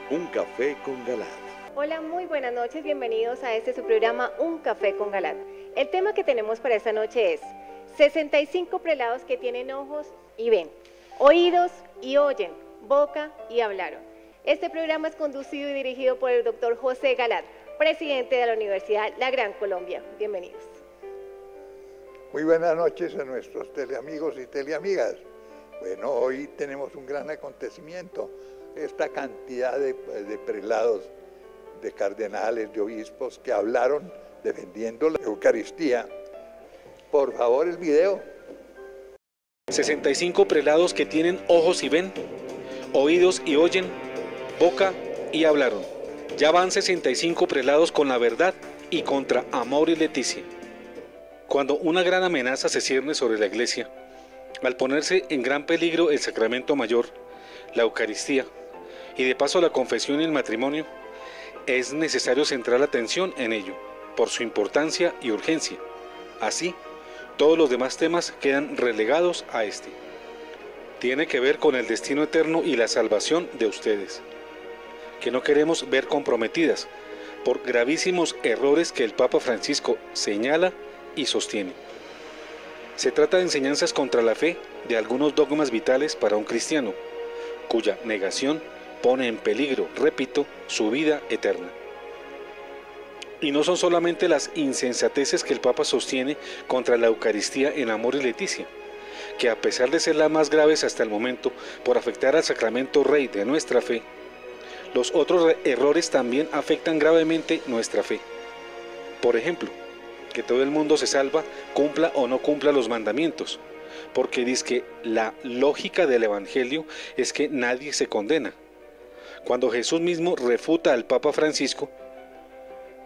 Un café con Galat. Hola, muy buenas noches, bienvenidos a su programa Un café con Galat. El tema que tenemos para esta noche es 65 prelados que tienen ojos y ven, oídos y oyen, boca y hablaron. Este programa es conducido y dirigido por el doctor José Galat, presidente de la Universidad La Gran Colombia. Bienvenidos. Muy buenas noches a nuestros teleamigos y teleamigas. Bueno, hoy tenemos un gran acontecimiento. Esta cantidad de prelados, de cardenales, de obispos que hablaron defendiendo la Eucaristía. Por favor, el video. 65 prelados que tienen ojos y ven, oídos y oyen, boca y hablaron. Ya van 65 prelados con la verdad y contra Amor y Leticia. Cuando una gran amenaza se cierne sobre la Iglesia, al ponerse en gran peligro el sacramento mayor, la Eucaristía, y de paso la confesión y el matrimonio, es necesario centrar la atención en ello, por su importancia y urgencia. Así, todos los demás temas quedan relegados a este. Tiene que ver con el destino eterno y la salvación de ustedes, que no queremos ver comprometidas por gravísimos errores que el Papa Francisco señala y sostiene. Se trata de enseñanzas contra la fe de algunos dogmas vitales para un cristiano, cuya negación pone en peligro, repito, su vida eterna. Y no son solamente las insensateces que el Papa sostiene contra la Eucaristía en Amor y Leticia, que a pesar de ser las más graves hasta el momento por afectar al sacramento rey de nuestra fe, los otros errores también afectan gravemente nuestra fe. Por ejemplo, que todo el mundo se salva, cumpla o no cumpla los mandamientos, porque dice que la lógica del Evangelio es que nadie se condena, cuando Jesús mismo refuta al Papa Francisco,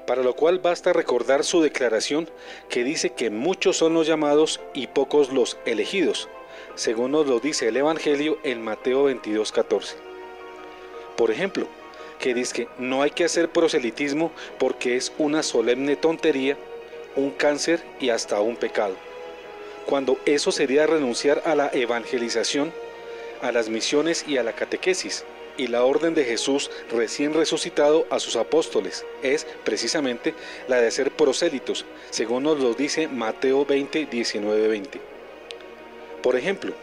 para lo cual basta recordar su declaración que dice que muchos son los llamados y pocos los elegidos, según nos lo dice el Evangelio en Mateo 22:14. Por ejemplo, que dice que no hay que hacer proselitismo porque es una solemne tontería, un cáncer y hasta un pecado, cuando eso sería renunciar a la evangelización, a las misiones y a la catequesis. Y la orden de Jesús recién resucitado a sus apóstoles es precisamente la de ser prosélitos, según nos lo dice Mateo 20:19-20. Por ejemplo,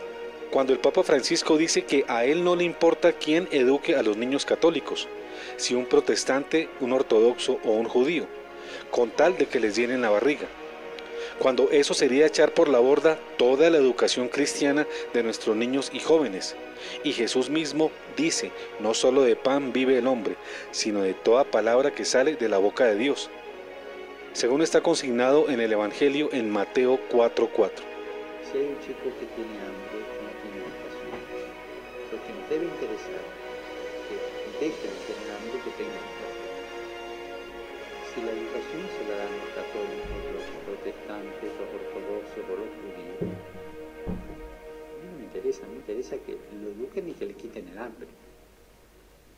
cuando el Papa Francisco dice que a él no le importa quién eduque a los niños católicos, si un protestante, un ortodoxo o un judío, con tal de que les llenen la barriga, cuando eso sería echar por la borda toda la educación cristiana de nuestros niños y jóvenes. Y Jesús mismo dice, no solo de pan vive el hombre, sino de toda palabra que sale de la boca de Dios, según está consignado en el Evangelio en Mateo 4:4. Si hay un chico que tiene hambre, no tiene educación. Lo que nos debe interesar es que deje de tener hambre, que tenga educación. Si la educación se la dan los católicos, los protestantes, los ortodoxos o los judíos, a mí no me interesa que lo eduquen y que le quiten el hambre.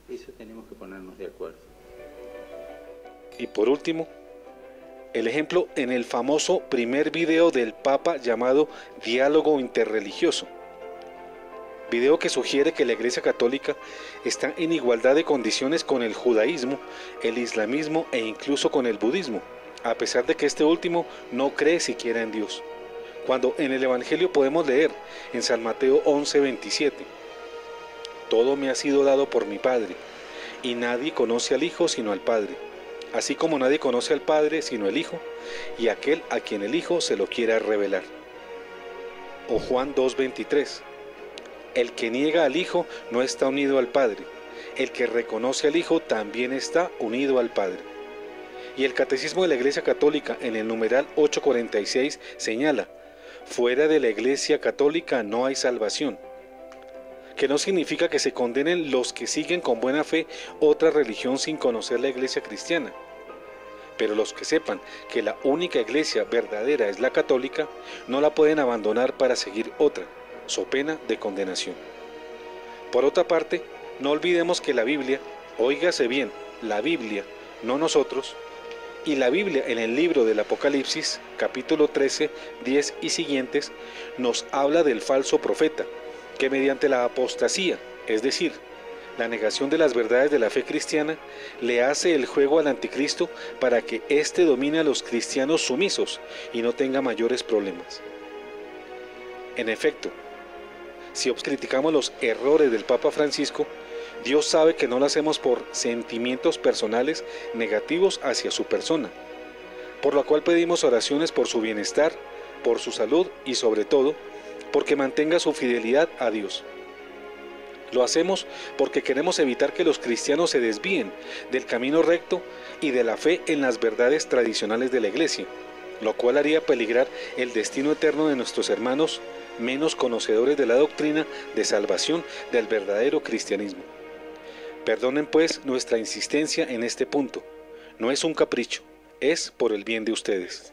Eso tenemos que ponernos de acuerdo. Y por último, el ejemplo en el famoso primer video del Papa llamado Diálogo Interreligioso. Video que sugiere que la Iglesia Católica está en igualdad de condiciones con el judaísmo, el islamismo e incluso con el budismo, a pesar de que este último no cree siquiera en Dios. Cuando en el Evangelio podemos leer en San Mateo 11:27, todo me ha sido dado por mi Padre, y nadie conoce al Hijo sino al Padre, así como nadie conoce al Padre sino el Hijo, y aquel a quien el Hijo se lo quiera revelar. O Juan 2:23, el que niega al Hijo no está unido al Padre, el que reconoce al Hijo también está unido al Padre. Y el Catecismo de la Iglesia Católica en el numeral 846 señala, fuera de la Iglesia Católica no hay salvación, que no significa que se condenen los que siguen con buena fe otra religión sin conocer la Iglesia cristiana, pero los que sepan que la única Iglesia verdadera es la católica, no la pueden abandonar para seguir otra, so pena de condenación. Por otra parte, no olvidemos que la Biblia, óigase bien, la Biblia, no nosotros, y la Biblia en el libro del Apocalipsis, capítulo 13, 10 y siguientes, nos habla del falso profeta, que mediante la apostasía, es decir, La negación de las verdades de la fe cristiana le hace el juego al anticristo para que éste domine a los cristianos sumisos y no tenga mayores problemas. En efecto, si criticamos los errores del Papa Francisco, Dios sabe que no lo hacemos por sentimientos personales negativos hacia su persona, por lo cual pedimos oraciones por su bienestar, por su salud y sobre todo, porque mantenga su fidelidad a Dios. Lo hacemos porque queremos evitar que los cristianos se desvíen del camino recto y de la fe en las verdades tradicionales de la Iglesia, lo cual haría peligrar el destino eterno de nuestros hermanos menos conocedores de la doctrina de salvación del verdadero cristianismo. Perdonen pues nuestra insistencia en este punto. No es un capricho, es por el bien de ustedes.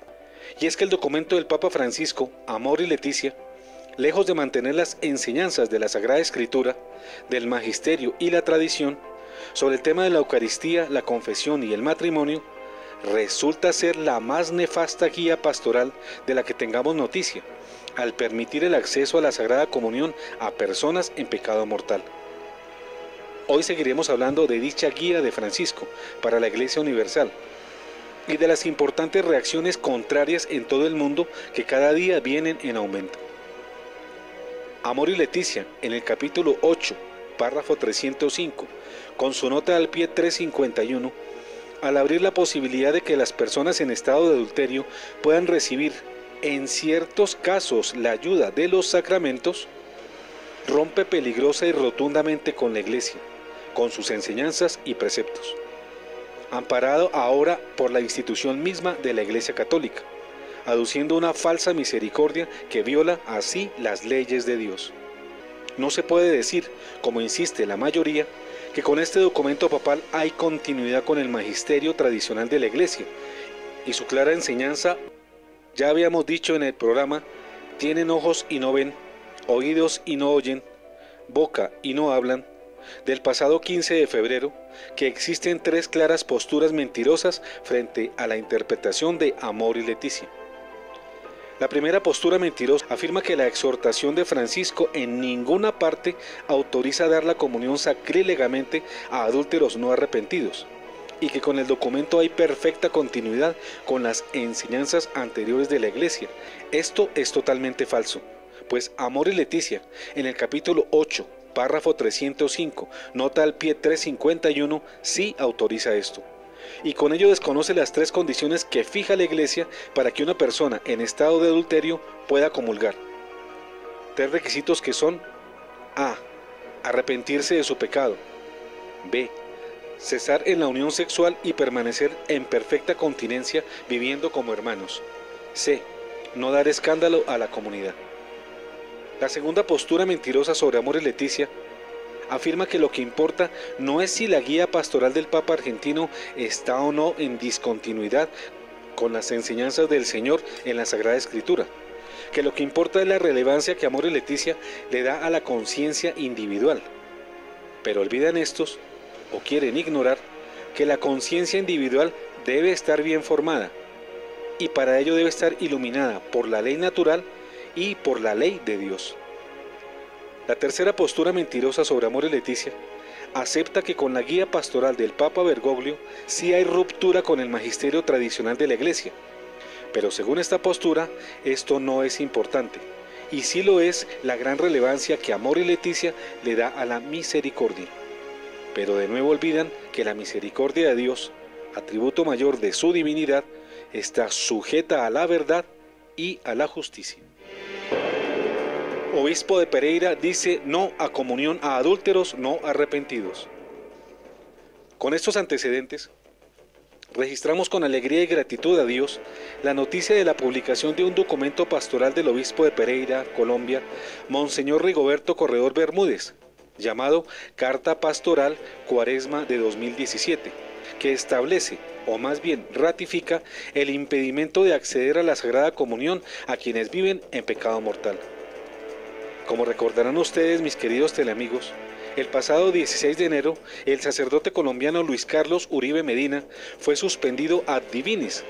Y es que el documento del Papa Francisco, Amor y Leticia, lejos de mantener las enseñanzas de la Sagrada Escritura, del magisterio y la tradición, sobre el tema de la Eucaristía, la confesión y el matrimonio, resulta ser la más nefasta guía pastoral de la que tengamos noticia, al permitir el acceso a la Sagrada Comunión a personas en pecado mortal. Hoy seguiremos hablando de dicha guía de Francisco para la Iglesia Universal y de las importantes reacciones contrarias en todo el mundo que cada día vienen en aumento. Amor y Leticia, en el capítulo 8, párrafo 305, con su nota al pie 351, al abrir la posibilidad de que las personas en estado de adulterio puedan recibir, en ciertos casos, la ayuda de los sacramentos, rompe peligrosa y rotundamente con la Iglesia, con sus enseñanzas y preceptos, amparado ahora por la institución misma de la Iglesia Católica, aduciendo una falsa misericordia que viola así las leyes de Dios. No se puede decir, como insiste la mayoría, que con este documento papal hay continuidad con el magisterio tradicional de la Iglesia y su clara enseñanza. Ya habíamos dicho en el programa, tienen ojos y no ven, oídos y no oyen, boca y no hablan, del pasado 15 de febrero, que existen tres claras posturas mentirosas frente a la interpretación de Amor y Leticia. La primera postura mentirosa afirma que la exhortación de Francisco en ninguna parte autoriza dar la comunión sacrílegamente a adúlteros no arrepentidos, y que con el documento hay perfecta continuidad con las enseñanzas anteriores de la Iglesia. Esto es totalmente falso, pues Amor y Leticia, en el capítulo 8, párrafo 305, nota al pie 351, sí autoriza esto. Y con ello desconoce las tres condiciones que fija la Iglesia para que una persona en estado de adulterio pueda comulgar. Tres requisitos que son: A. Arrepentirse de su pecado. B. Cesar en la unión sexual y permanecer en perfecta continencia viviendo como hermanos. C. No dar escándalo a la comunidad. La segunda postura mentirosa sobre Amor y Leticia afirma que lo que importa no es si la guía pastoral del Papa argentino está o no en discontinuidad con las enseñanzas del Señor en la Sagrada Escritura, que lo que importa es la relevancia que Amor y Leticia le da a la conciencia individual. Pero olvidan estos, o quieren ignorar, que la conciencia individual debe estar bien formada, y para ello debe estar iluminada por la ley natural y por la ley de Dios. La tercera postura mentirosa sobre Amor y Leticia acepta que con la guía pastoral del Papa Bergoglio sí hay ruptura con el magisterio tradicional de la Iglesia, pero según esta postura esto no es importante, y sí lo es la gran relevancia que Amor y Leticia le da a la misericordia. Pero de nuevo olvidan que la misericordia de Dios, atributo mayor de su divinidad, está sujeta a la verdad y a la justicia. Obispo de Pereira dice no a comunión a adúlteros no arrepentidos. Con estos antecedentes, registramos con alegría y gratitud a Dios la noticia de la publicación de un documento pastoral del obispo de Pereira, Colombia, Monseñor Rigoberto Corredor Bermúdez, llamado Carta Pastoral Cuaresma de 2017, que establece, o más bien ratifica, el impedimento de acceder a la Sagrada Comunión a quienes viven en pecado mortal. Como recordarán ustedes, mis queridos teleamigos, el pasado 16 de enero, el sacerdote colombiano Luis Carlos Uribe Medina fue suspendido ad divinis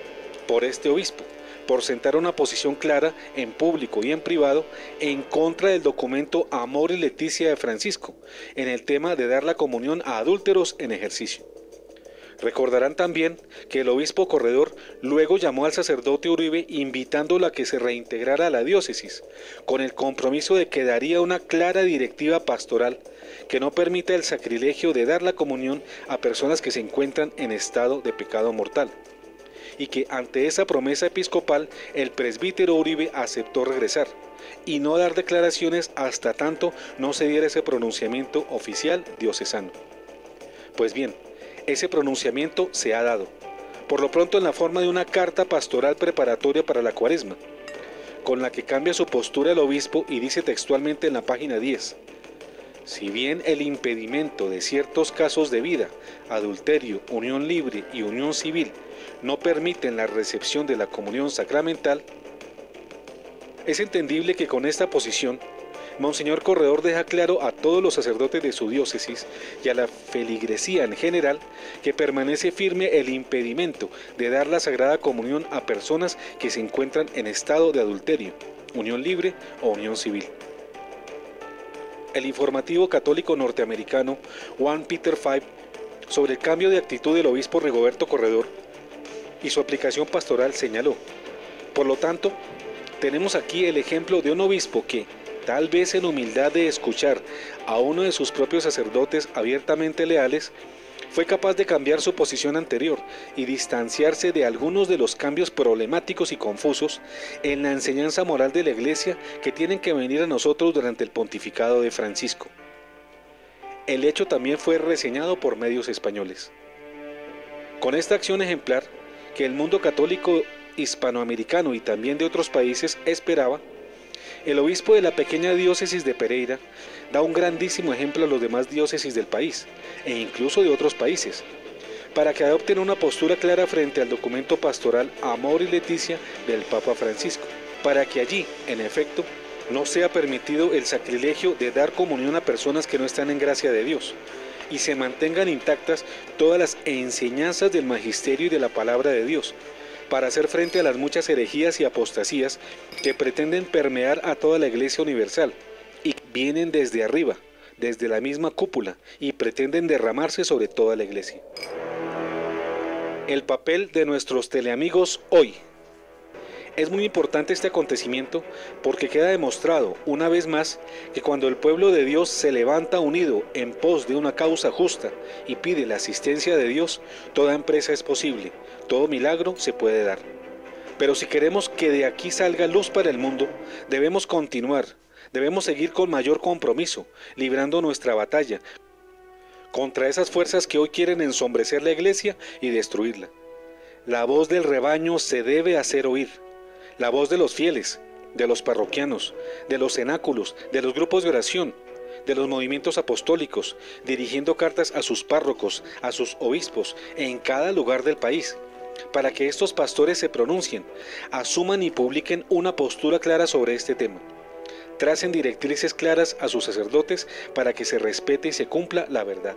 por este obispo, por sentar una posición clara en público y en privado en contra del documento Amor y Leticia de Francisco, en el tema de dar la comunión a adúlteros en ejercicio. Recordarán también que el obispo Corredor luego llamó al sacerdote Uribe invitándolo a que se reintegrara a la diócesis, con el compromiso de que daría una clara directiva pastoral que no permita el sacrilegio de dar la comunión a personas que se encuentran en estado de pecado mortal, y que ante esa promesa episcopal el presbítero Uribe aceptó regresar y no dar declaraciones hasta tanto no se diera ese pronunciamiento oficial diocesano. Pues bien, ese pronunciamiento se ha dado, por lo pronto en la forma de una carta pastoral preparatoria para la Cuaresma, con la que cambia su postura el obispo y dice textualmente en la página 10: si bien el impedimento de ciertos casos de vida, adulterio, unión libre y unión civil no permiten la recepción de la comunión sacramental, es entendible que con esta posición Monseñor Corredor deja claro a todos los sacerdotes de su diócesis y a la feligresía en general que permanece firme el impedimento de dar la Sagrada Comunión a personas que se encuentran en estado de adulterio, unión libre o unión civil. El informativo católico norteamericano One Peter V sobre el cambio de actitud del obispo Rigoberto Corredor y su aplicación pastoral señaló: por lo tanto, tenemos aquí el ejemplo de un obispo que, tal vez en humildad de escuchar a uno de sus propios sacerdotes abiertamente leales, fue capaz de cambiar su posición anterior y distanciarse de algunos de los cambios problemáticos y confusos en la enseñanza moral de la Iglesia que tienen que venir a nosotros durante el pontificado de Francisco. El hecho también fue reseñado por medios españoles. Con esta acción ejemplar, que el mundo católico hispanoamericano y también de otros países esperaba, el obispo de la pequeña diócesis de Pereira da un grandísimo ejemplo a los demás diócesis del país, e incluso de otros países, para que adopten una postura clara frente al documento pastoral Amor y Leticia del Papa Francisco, para que allí, en efecto, no sea permitido el sacrilegio de dar comunión a personas que no están en gracia de Dios, y se mantengan intactas todas las enseñanzas del magisterio y de la palabra de Dios, para hacer frente a las muchas herejías y apostasías que pretenden permear a toda la Iglesia universal y vienen desde arriba, desde la misma cúpula, y pretenden derramarse sobre toda la Iglesia. El papel de nuestros teleamigos hoy. Es muy importante este acontecimiento porque queda demostrado una vez más que cuando el pueblo de Dios se levanta unido en pos de una causa justa y pide la asistencia de Dios, toda empresa es posible, todo milagro se puede dar. Pero si queremos que de aquí salga luz para el mundo, debemos continuar, debemos seguir con mayor compromiso, librando nuestra batalla contra esas fuerzas que hoy quieren ensombrecer la Iglesia y destruirla. La voz del rebaño se debe hacer oír. La voz de los fieles, de los parroquianos, de los cenáculos, de los grupos de oración, de los movimientos apostólicos, dirigiendo cartas a sus párrocos, a sus obispos, en cada lugar del país, para que estos pastores se pronuncien, asuman y publiquen una postura clara sobre este tema. Tracen directrices claras a sus sacerdotes para que se respete y se cumpla la verdad.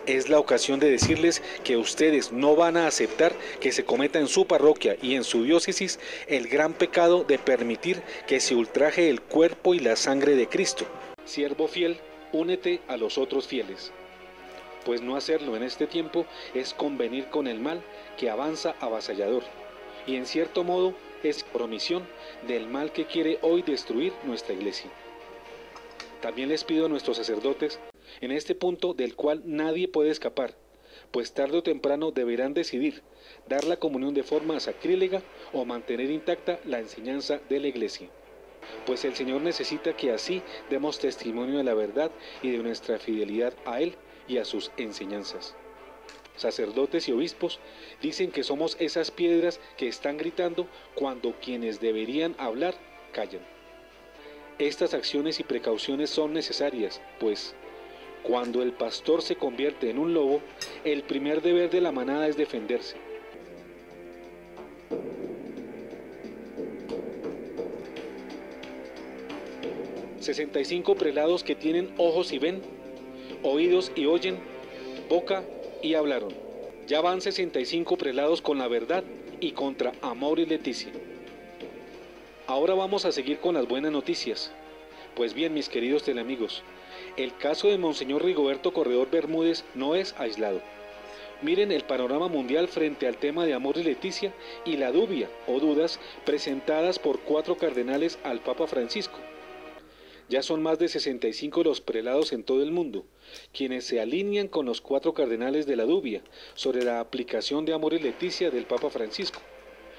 Es la ocasión de decirles que ustedes no van a aceptar que se cometa en su parroquia y en su diócesis el gran pecado de permitir que se ultraje el cuerpo y la sangre de Cristo. Siervo fiel, únete a los otros fieles, pues no hacerlo en este tiempo es convenir con el mal que avanza avasallador, y en cierto modo es promisión del mal que quiere hoy destruir nuestra Iglesia. También les pido a nuestros sacerdotes, en este punto del cual nadie puede escapar, pues tarde o temprano deberán decidir dar la comunión de forma sacrílega o mantener intacta la enseñanza de la Iglesia, pues el Señor necesita que así demos testimonio de la verdad y de nuestra fidelidad a Él y a sus enseñanzas. Sacerdotes y obispos dicen que somos esas piedras que están gritando cuando quienes deberían hablar callan. Estas acciones y precauciones son necesarias, pues cuando el pastor se convierte en un lobo, el primer deber de la manada es defenderse. «65 prelados que tienen ojos y ven, oídos y oyen, boca y hablaron. Ya van 65 prelados con la verdad y contra Amor y Leticia. Ahora vamos a seguir con las buenas noticias. Pues bien, mis queridos teleamigos, el caso de Monseñor Rigoberto Corredor Bermúdez no es aislado. Miren el panorama mundial frente al tema de Amor y Leticia y la dubia o dudas presentadas por 4 cardenales al Papa Francisco. Ya son más de 65 los prelados en todo el mundo, quienes se alinean con los 4 cardenales de la dubia sobre la aplicación de Amor y Leticia del Papa Francisco,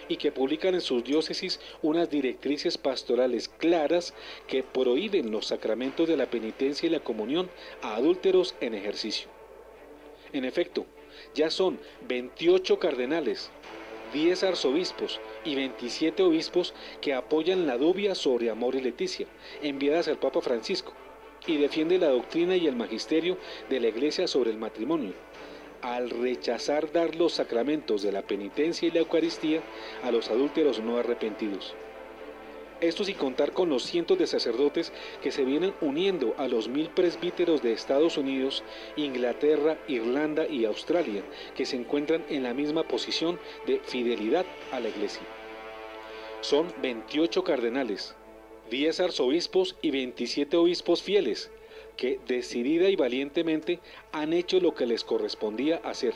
y que publican en sus diócesis unas directrices pastorales claras que prohíben los sacramentos de la penitencia y la comunión a adúlteros en ejercicio. En efecto, ya son 28 cardenales, 10 arzobispos y 27 obispos que apoyan la dubia sobre Amor y Leticia, enviadas al Papa Francisco, y defienden la doctrina y el magisterio de la Iglesia sobre el matrimonio, al rechazar dar los sacramentos de la penitencia y la Eucaristía a los adúlteros no arrepentidos. Esto sin contar con los cientos de sacerdotes que se vienen uniendo a los 1000 presbíteros de Estados Unidos, Inglaterra, Irlanda y Australia, que se encuentran en la misma posición de fidelidad a la Iglesia. Son 28 cardenales, 10 arzobispos y 27 obispos fieles, que decidida y valientemente han hecho lo que les correspondía hacer,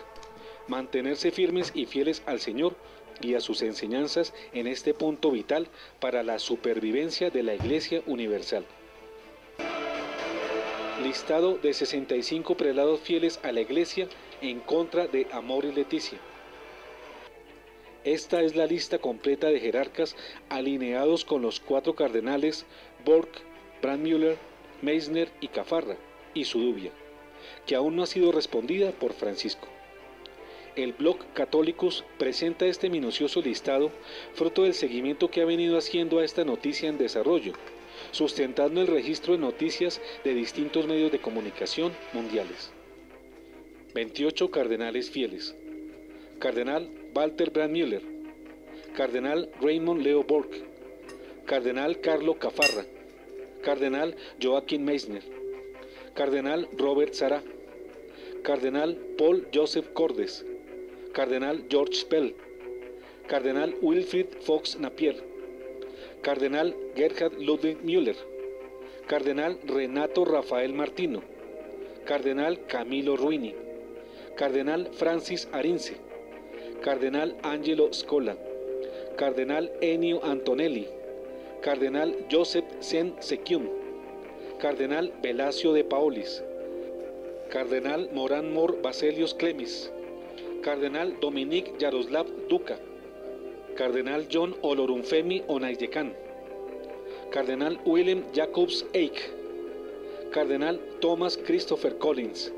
mantenerse firmes y fieles al Señor y a sus enseñanzas en este punto vital para la supervivencia de la Iglesia Universal. Listado de 65 prelados fieles a la Iglesia en contra de Amor y Leticia. Esta es la lista completa de jerarcas alineados con los 4 cardenales Borg, Brandmüller, Meissner y Cafarra, y su dubia, que aún no ha sido respondida por Francisco. El Blog Catholicus presenta este minucioso listado, fruto del seguimiento que ha venido haciendo a esta noticia en desarrollo, sustentando el registro de noticias de distintos medios de comunicación mundiales. 28 cardenales fieles. Cardenal Walter Brandmüller, Cardenal Raymond Leo Borg, Cardenal Carlo Cafarra, Cardenal Joachim Meissner, Cardenal Robert Sarah, Cardenal Paul Joseph Cordes, Cardenal George Pell, Cardenal Wilfried Fox Napier, Cardenal Gerhard Ludwig Müller, Cardenal Renato Rafael Martino, Cardenal Camilo Ruini, Cardenal Francis Arinze, Cardenal Angelo Scola, Cardenal Ennio Antonelli, Cardenal Joseph Sen-Sekyum, Cardenal Velasio de Paolis, Cardenal Moran Mor Baselios Clemis, Cardenal Dominique Yaroslav Duca, Cardenal John Olorunfemi Onayekan, Cardenal Willem Jacobs Eich, Cardenal Thomas Christopher Collins,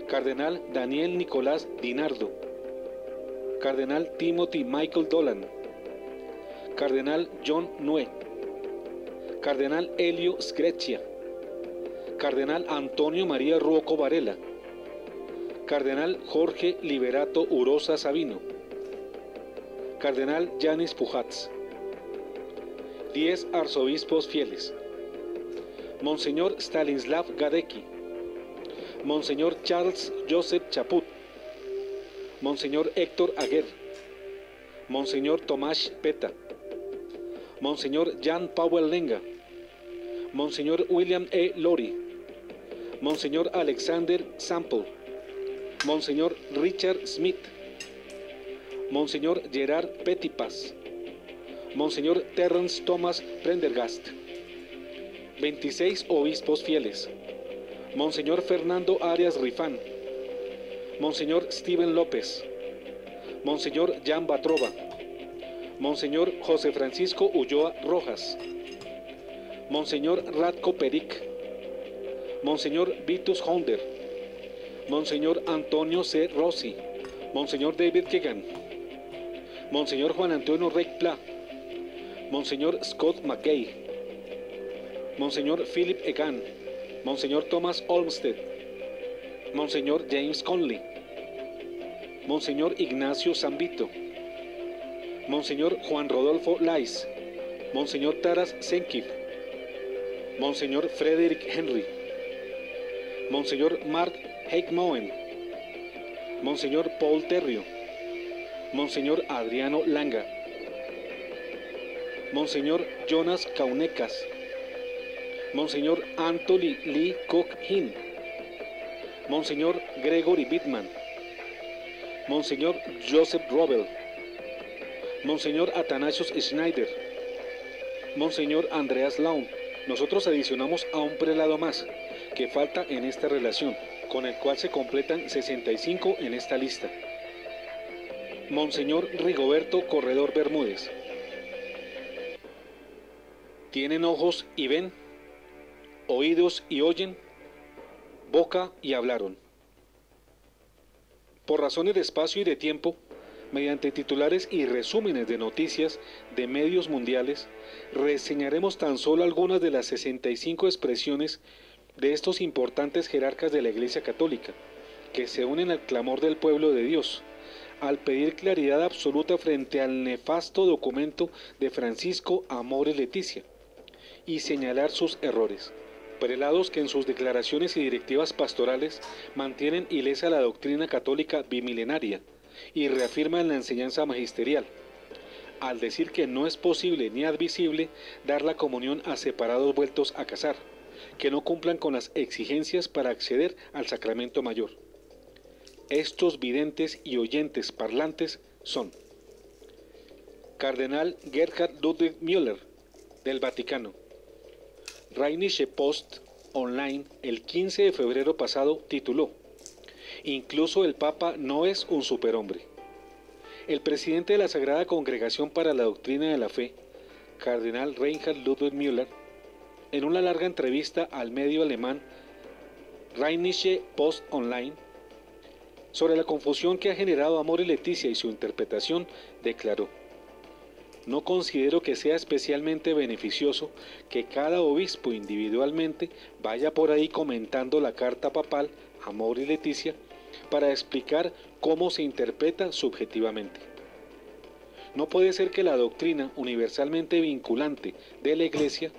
Cardenal Daniel Nicolás Dinardo, Cardenal Timothy Michael Dolan, Cardenal John Nue, Cardenal Elio Screccia, Cardenal Antonio María Ruoco Varela, Cardenal Jorge Liberato Urosa Sabino, Cardenal Yanis Pujats. 10 arzobispos fieles. Monseñor Stanislav Gadecki, Monseñor Charles Joseph Chaput, Monseñor Héctor Aguer, Monseñor Tomás Peta, Monseñor Jan Powell Lenga, Monseñor William E. Lori, Monseñor Alexander Sample, Monseñor Richard Smith, Monseñor Gerard Petipas, Monseñor Terrence Thomas Prendergast. 26 obispos fieles. Monseñor Fernando Arias Rifán, Monseñor Steven López, Monseñor Jan Batrova, Monseñor José Francisco Ulloa Rojas, Monseñor Radko Peric, Monseñor Vitus Honder, Monseñor Antonio C. Rossi, Monseñor David Kegan, Monseñor Juan Antonio Rey Pla, Monseñor Scott McKay, Monseñor Philip Egan, Monseñor Thomas Olmsted, Monseñor James Conley, Monseñor Ignacio Zambito, Monseñor Juan Rodolfo Lais, Monseñor Taras Senkif, Monseñor Frederick Henry, Monseñor Mark Heikmoen, Monseñor Paul Terrio, Monseñor Adriano Langa, Monseñor Jonas Kaunekas, Monseñor Anthony Lee Cook-Hin, Monseñor Gregory Bittman, Monseñor Joseph Robel, Monseñor Athanasius Schneider, Monseñor Andreas Laun. Nosotros adicionamos a un prelado más que falta en esta relación, con el cual se completan 65 en esta lista. Monseñor Rigoberto Corredor Bermúdez. Tienen ojos y ven, oídos y oyen, boca y hablaron. Por razones de espacio y de tiempo, mediante titulares y resúmenes de noticias de medios mundiales, reseñaremos tan solo algunas de las 65 expresiones de estos importantes jerarcas de la Iglesia Católica, que se unen al clamor del pueblo de Dios, al pedir claridad absoluta frente al nefasto documento de Francisco Amor y Leticia, y señalar sus errores. Prelados que en sus declaraciones y directivas pastorales mantienen ilesa la doctrina católica bimilenaria y reafirman la enseñanza magisterial, al decir que no es posible ni admisible dar la comunión a separados vueltos a casar, que no cumplan con las exigencias para acceder al sacramento mayor. Estos videntes y oyentes parlantes son Cardenal Gerhard Ludwig Müller, del Vaticano. Rheinische Post Online el 15 de febrero pasado tituló: Incluso el Papa no es un superhombre. El presidente de la Sagrada Congregación para la Doctrina de la Fe, Cardenal Reinhard Ludwig Müller, en una larga entrevista al medio alemán Rheinische Post Online, sobre la confusión que ha generado Amor y Leticia y su interpretación, declaró: No considero que sea especialmente beneficioso que cada obispo individualmente vaya por ahí comentando la carta papal Amor y Leticia para explicar cómo se interpreta subjetivamente. No puede ser que la doctrina universalmente vinculante de la Iglesia,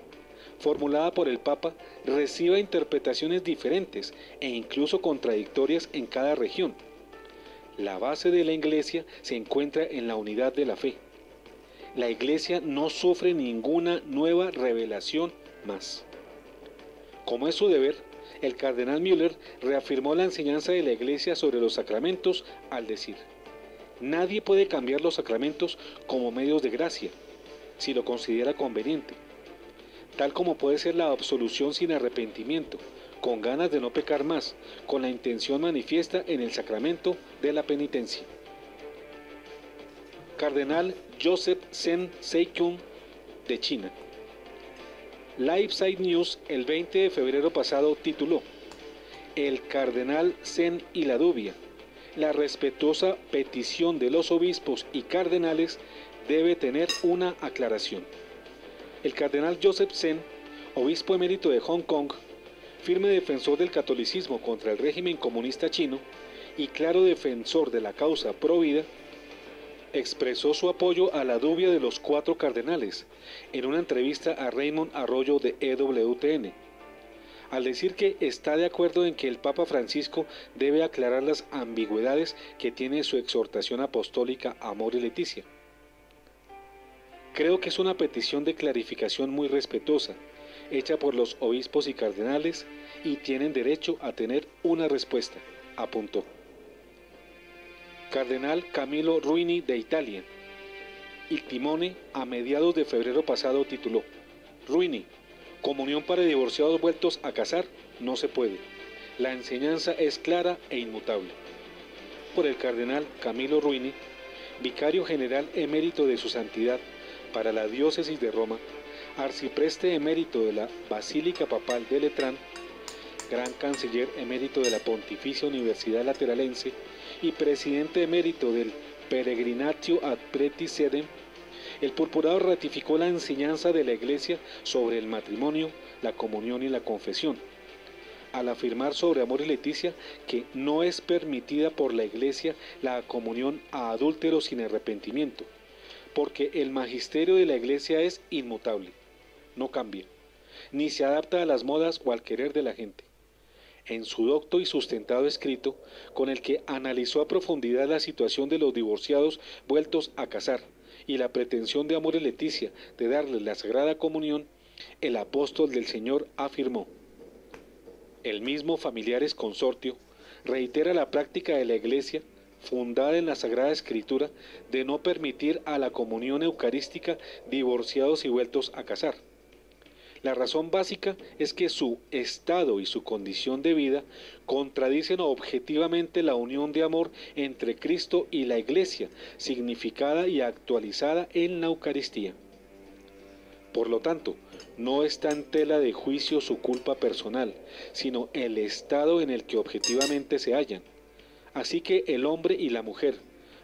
formulada por el Papa, reciba interpretaciones diferentes e incluso contradictorias en cada región. La base de la Iglesia se encuentra en la unidad de la fe. La Iglesia no sufre ninguna nueva revelación más. Como es su deber, el cardenal Müller reafirmó la enseñanza de la Iglesia sobre los sacramentos al decir: nadie puede cambiar los sacramentos como medios de gracia, si lo considera conveniente, tal como puede ser la absolución sin arrepentimiento, con ganas de no pecar más, con la intención manifiesta en el sacramento de la penitencia. Cardenal Joseph Zen Seikyun, de China. Leipzig News el 20 de febrero pasado tituló: El cardenal Zen y la dubia, la respetuosa petición de los obispos y cardenales debe tener una aclaración. El cardenal Joseph Zen, obispo emérito de Hong Kong, firme defensor del catolicismo contra el régimen comunista chino y claro defensor de la causa pro vida, expresó su apoyo a la dubia de los 4 cardenales en una entrevista a Raymond Arroyo de EWTN, al decir que está de acuerdo en que el Papa Francisco debe aclarar las ambigüedades que tiene su exhortación apostólica Amor y Leticia. Creo que es una petición de clarificación muy respetuosa, hecha por los obispos y cardenales, y tienen derecho a tener una respuesta, apuntó. Cardenal Camillo Ruini, de Italia. Il Timone, a mediados de febrero pasado tituló: Ruini, comunión para divorciados vueltos a casar no se puede. La enseñanza es clara e inmutable. Por el cardenal Camillo Ruini, vicario general emérito de su santidad para la diócesis de Roma, arcipreste emérito de la Basílica Papal de Letrán, gran canciller emérito de la Pontificia Universidad Lateralense y presidente emérito del Peregrinatio ad Preti Sedem, el purpurado ratificó la enseñanza de la Iglesia sobre el matrimonio, la comunión y la confesión, al afirmar sobre Amor y Leticia que no es permitida por la Iglesia la comunión a adúlteros sin arrepentimiento, porque el magisterio de la Iglesia es inmutable, no cambia, ni se adapta a las modas o al querer de la gente. en su docto y sustentado escrito, con el que analizó a profundidad la situación de los divorciados vueltos a casar y la pretensión de Amoris Laetitia de darles la Sagrada Comunión, el apóstol del Señor afirmó: el mismo Familiares Consortio reitera la práctica de la Iglesia, fundada en la Sagrada Escritura, de no permitir a la comunión eucarística divorciados y vueltos a casar. La razón básica es que su estado y su condición de vida contradicen objetivamente la unión de amor entre Cristo y la Iglesia, significada y actualizada en la Eucaristía. Por lo tanto, no está en tela de juicio su culpa personal, sino el estado en el que objetivamente se hallan. Así que el hombre y la mujer,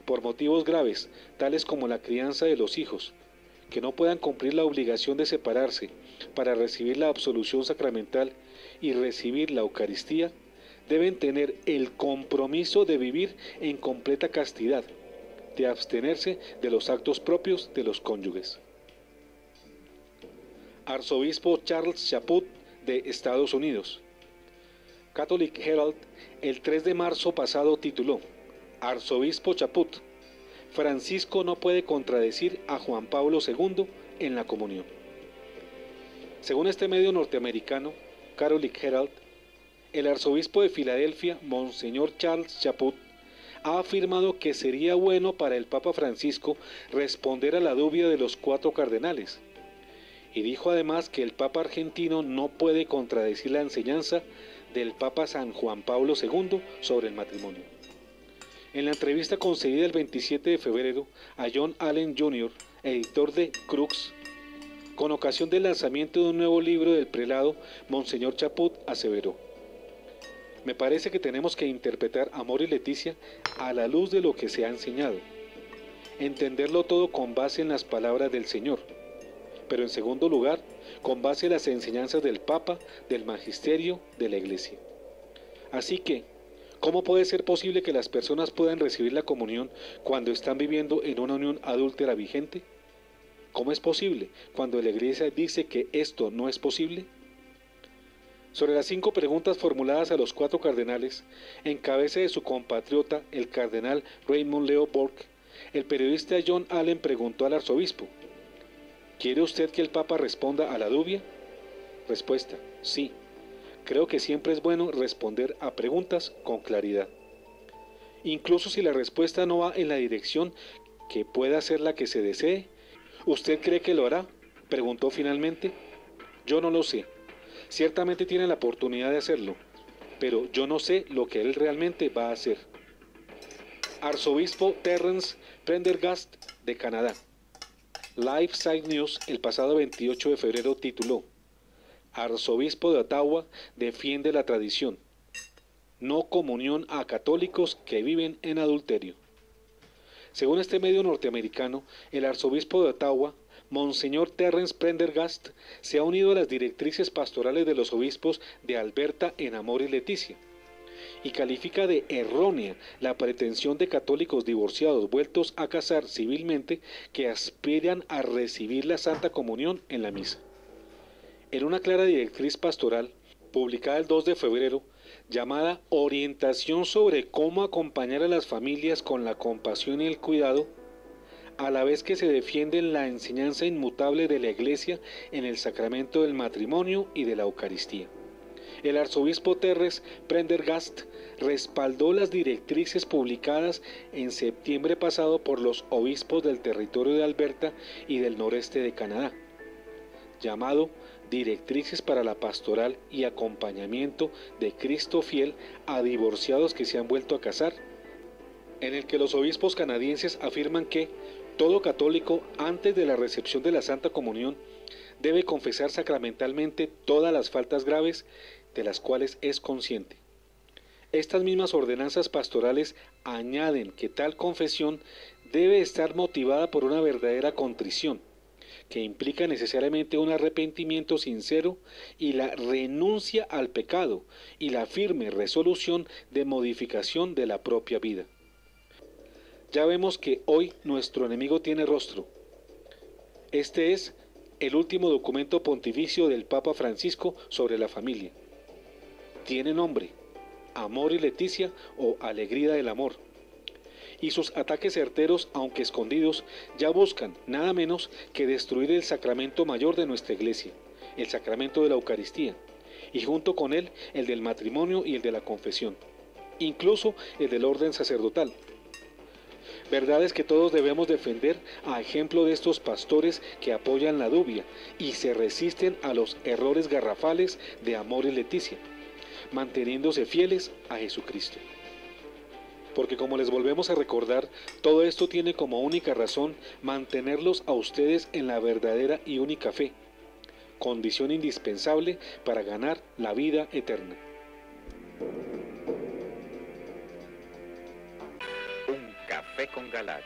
por motivos graves, tales como la crianza de los hijos, que no puedan cumplir la obligación de separarse para recibir la absolución sacramental y recibir la Eucaristía, deben tener el compromiso de vivir en completa castidad, de abstenerse de los actos propios de los cónyuges. Arzobispo Charles Chaput de Estados Unidos. Catholic Herald, el 3 de marzo pasado tituló: Arzobispo Chaput, Francisco no puede contradecir a Juan Pablo II en la comunión. Según este medio norteamericano, Catholic Herald, el arzobispo de Filadelfia, Monseñor Charles Chaput, ha afirmado que sería bueno para el Papa Francisco responder a la dubia de los 4 cardenales, y dijo además que el Papa argentino no puede contradecir la enseñanza del Papa San Juan Pablo II sobre el matrimonio. En la entrevista concedida el 27 de febrero a John Allen Jr., editor de Crux, con ocasión del lanzamiento de un nuevo libro del prelado, Monseñor Chaput aseveró: me parece que tenemos que interpretar Amoris Laetitia a la luz de lo que se ha enseñado, entenderlo todo con base en las palabras del Señor, pero en segundo lugar, con base en las enseñanzas del Papa, del Magisterio, de la Iglesia. Así que, ¿cómo puede ser posible que las personas puedan recibir la comunión cuando están viviendo en una unión adúltera vigente? ¿Cómo es posible cuando la Iglesia dice que esto no es posible? Sobre las 5 preguntas formuladas a los 4 cardenales, en cabeza de su compatriota, el cardenal Raymond Leo Burke, el periodista John Allen preguntó al arzobispo: ¿quiere usted que el Papa responda a la dubia? Respuesta: sí. Creo que siempre es bueno responder a preguntas con claridad. Incluso si la respuesta no va en la dirección que pueda ser la que se desee, ¿usted cree que lo hará?, preguntó finalmente. Yo no lo sé. Ciertamente tiene la oportunidad de hacerlo, pero yo no sé lo que él realmente va a hacer. Arzobispo Terence Prendergast de Canadá. Life Side News el pasado 28 de febrero tituló: Arzobispo de Ottawa defiende la tradición. No comunión a católicos que viven en adulterio. Según este medio norteamericano, el arzobispo de Ottawa, Monseñor Terence Prendergast, se ha unido a las directrices pastorales de los obispos de Alberta en Amoris Laetitia y califica de errónea la pretensión de católicos divorciados vueltos a casar civilmente que aspiran a recibir la Santa Comunión en la misa. En una clara directriz pastoral, publicada el 2 de febrero, llamada Orientación sobre cómo acompañar a las familias con la compasión y el cuidado, a la vez que se defiende la enseñanza inmutable de la Iglesia en el sacramento del matrimonio y de la Eucaristía. El arzobispo Terence Prendergast respaldó las directrices publicadas en septiembre pasado por los obispos del territorio de Alberta y del noreste de Canadá, llamado Directrices para la Pastoral y Acompañamiento de Cristo Fiel a Divorciados que se han vuelto a casar, en el que los obispos canadienses afirman que todo católico, antes de la recepción de la Santa Comunión, debe confesar sacramentalmente todas las faltas graves de las cuales es consciente. Estas mismas ordenanzas pastorales añaden que tal confesión debe estar motivada por una verdadera contrición, que implica necesariamente un arrepentimiento sincero y la renuncia al pecado y la firme resolución de modificación de la propia vida. Ya vemos que hoy nuestro enemigo tiene rostro. Este es el último documento pontificio del Papa Francisco sobre la familia. tiene nombre: Amor y Leticia o Alegría del Amor. Y sus ataques certeros, aunque escondidos, ya buscan nada menos que destruir el sacramento mayor de nuestra iglesia, el sacramento de la Eucaristía, y junto con él el del matrimonio y el de la confesión, incluso el del orden sacerdotal. Verdades que todos debemos defender a ejemplo de estos pastores que apoyan la dubia y se resisten a los errores garrafales de Amor y Leticia, manteniéndose fieles a Jesucristo. Porque como les volvemos a recordar, todo esto tiene como única razón mantenerlos a ustedes en la verdadera y única fe, condición indispensable para ganar la vida eterna. Un café con Galán.